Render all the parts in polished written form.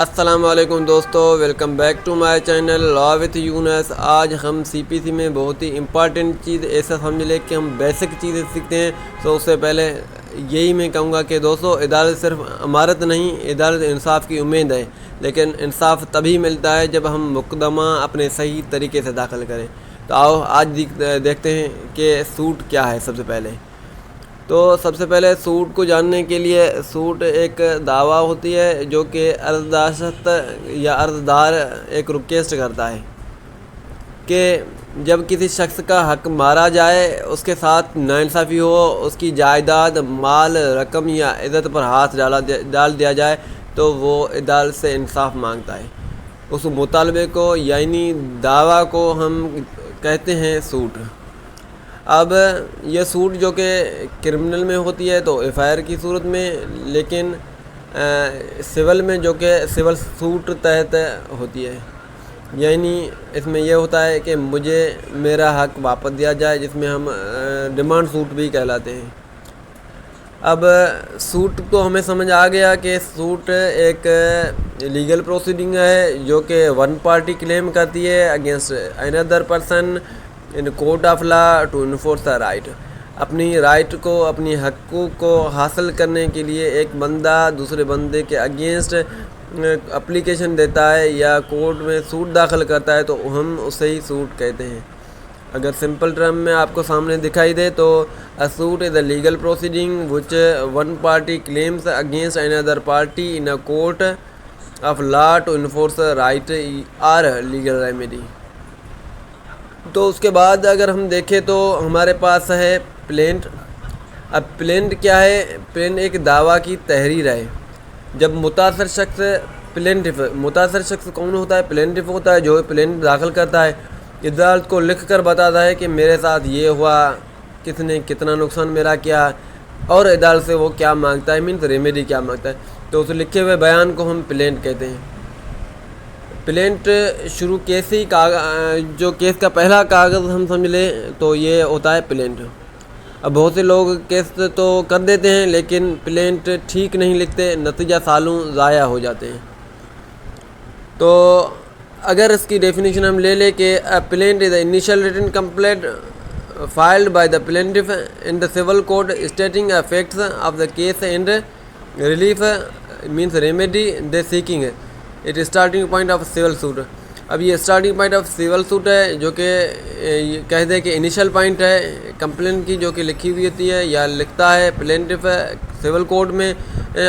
السلام علیکم دوستو، welcome back to my channel law with Younis. آج ہم سی پی سی میں بہت ہی امپارٹنٹ چیز ایسا سمجھ لیں کہ ہم بیسک چیزیں سیکھتے ہیں۔ تو اس سے پہلے یہی میں کہوں گا کہ دوستو، عدالت صرف امارت نہیں، عدالت انصاف کی امید ہے، لیکن انصاف تبھی ملتا ہے جب ہم مقدمہ اپنے صحیح طریقے سے داخل کریں۔ تو آؤ آج دیکھتے ہیں کہ سوٹ کیا ہے۔ سب سے پہلے سوٹ کو جاننے کے لیے، سوٹ ایک دعویٰ ہوتی ہے جو کہ عرضداشت یا عرضدار ایک ریکویسٹ کرتا ہے کہ جب کسی شخص کا حق مارا جائے، اس کے ساتھ ناانصافی ہو، اس کی جائیداد، مال، رقم یا عزت پر ہاتھ ڈال دیا جائے، تو وہ عدالت سے انصاف مانگتا ہے۔ اس مطالبے کو یعنی دعویٰ کو ہم کہتے ہیں سوٹ۔ اب یہ سوٹ جو کہ کرمنل میں ہوتی ہے تو ایف آئی آر کی صورت میں، لیکن سول میں جو کہ سول سوٹ تحت ہوتی ہے، یعنی اس میں یہ ہوتا ہے کہ مجھے میرا حق واپس دیا جائے، جس میں ہم ڈیمانڈ سوٹ بھی کہلاتے ہیں۔ اب سوٹ کو ہمیں سمجھ آ گیا کہ سوٹ ایک لیگل پروسیڈنگ ہے جو کہ ون پارٹی کلیم کرتی ہے against another person in court of law to enforce the right. اپنی رائٹ کو، اپنی حقوق کو حاصل کرنے کے لیے ایک بندہ دوسرے بندے کے اگینسٹ اپلیکیشن دیتا ہے یا کورٹ میں سوٹ داخل کرتا ہے، تو ہم اسے ہی سوٹ کہتے ہیں۔ اگر سمپل ٹرم میں آپ کو سامنے دکھائی دے تو a suit is a legal proceeding which one party claims against another party in a court of law to enforce a right or legal remedy۔ تو اس کے بعد اگر ہم دیکھیں تو ہمارے پاس ہے پلینٹ۔ اب پلینٹ کیا ہے؟ پلینٹ ایک دعویٰ کی تحریر ہے۔ جب متاثر شخص کون ہوتا ہے؟ پلینٹف ہوتا ہے، جو پلینٹ داخل کرتا ہے، عدالت کو لکھ کر بتاتا ہے کہ میرے ساتھ یہ ہوا، کس نے کتنا نقصان میرا کیا، اور عدالت سے وہ کیا مانگتا ہے، مینس ریمیڈی کیا مانگتا ہے۔ تو اس لکھے ہوئے بیان کو ہم پلینٹ کہتے ہیں۔ پلینٹ شروع جو کیس کا پہلا کاغذ ہم سمجھ لیں تو یہ ہوتا ہے پلینٹ۔ اب بہت سے لوگ کیس تو کر دیتے ہیں لیکن پلینٹ ٹھیک نہیں لکھتے، نتیجہ سالوں ضائع ہو جاتے ہیں۔ تو اگر اس کی ڈیفینیشن ہم لے لیں کہ plaint is initial written complaint filed by the plaintiff in the civil court stating the facts of the case and relief means remedy they seeking it is starting point of civil suit۔ اب یہ starting point of civil suit ہے جو کہ کہہ دے کہ initial point ہے complain کی، جو کہ لکھی ہوئی ہوتی ہے یا لکھتا ہے پلینٹف سول کورٹ میں،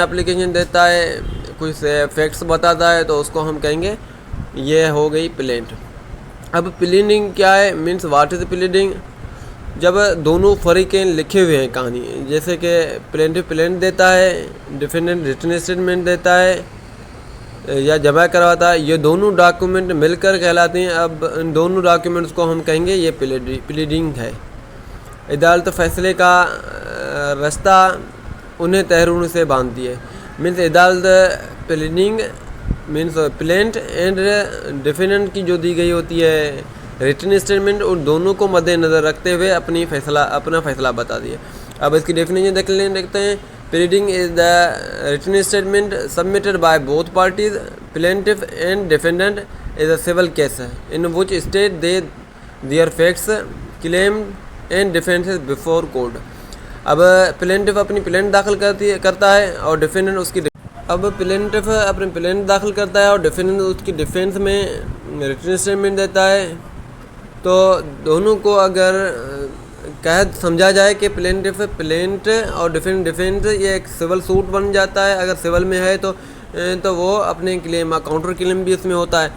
اپلیکیشن دیتا ہے، کچھ فیکٹس بتاتا ہے، تو اس کو ہم کہیں گے یہ ہو گئی پلینٹ۔ اب پلیڈنگ کیا ہے؟ Means what is pleading? جب دونوں فریقین لکھے ہوئے ہیں کہانی، جیسے کہ پلینٹف پلینٹ دیتا ہے، ڈیفینڈنٹ ریٹن اسٹیٹمنٹ دیتا ہے یا جمع کرواتا ہے، یہ دونوں ڈاکیومنٹ مل کر کہلاتے ہیں۔ اب ان دونوں ڈاکیومنٹس کو ہم کہیں گے یہ پلیڈنگ ہے۔ عدالت فیصلے کا رستہ انہیں تحریر سے باندھتی ہے، مینس عدالت pleading means plaint and defendant کی جو دی گئی ہوتی ہے ریٹن اسٹیٹمنٹ، ان دونوں کو مد نظر رکھتے ہوئے اپنا فیصلہ بتا دیا۔ اب اس کی ڈیفینیشن دیکھتے ہیں۔ Pleading is the return statement submitted by both parties plaintiff and defendant is a civil case in which state their facts, claims and defenses before court۔ اب plaintiff اپنی پلینٹ داخل کرتا ہے اور ڈیفینڈنٹ اس کی plaintiff اپنی پلینٹ داخل کرتا ہے اور ڈیفینڈنٹ اس کی ڈیفینس میں ریٹن اسٹیٹمنٹ دیتا ہے۔ تو دونوں کو اگر سمجھا جائے کہ پلینٹ اور ڈیفینس یہ ایک سول سوٹ بن جاتا ہے۔ اگر سول میں ہے تو وہ اپنے کلیم، کاؤنٹر کلیم بھی اس میں ہوتا ہے۔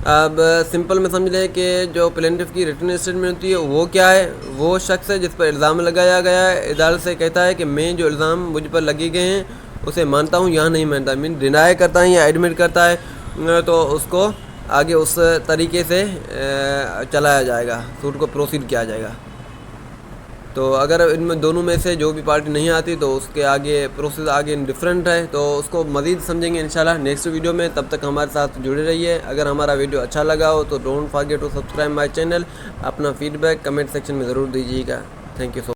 اب سمپل میں سمجھ لیں کہ جو پلینٹف کی ریٹن اسٹیٹمنٹ ہوتی ہے وہ کیا ہے؟ وہ شخص ہے جس پر الزام لگایا گیا ہے، عدالت سے کہتا ہے کہ میں جو الزام مجھ پر لگے گئے ہیں اسے مانتا ہوں یا نہیں مانتا، مین ڈینائی کرتا ہے یا ایڈمٹ کرتا ہے، تو اس کو آگے اس طریقے سے چلایا جائے گا، سوٹ کو پروسیڈ کیا جائے گا۔ تو اگر ان میں دونوں میں سے جو بھی پارٹی نہیں آتی تو اس کے آگے پروسیس آگے ڈفرینٹ ہے، تو اس کو مزید سمجھیں گے انشاءاللہ نیکسٹ ویڈیو میں۔ تب تک ہمارے ساتھ جڑے رہیے۔ اگر ہمارا ویڈیو اچھا لگا ہو تو don't forget to subscribe my channel. اپنا فیڈ بیک کمنٹ سیکشن میں ضرور دیجیے گا۔ Thank you so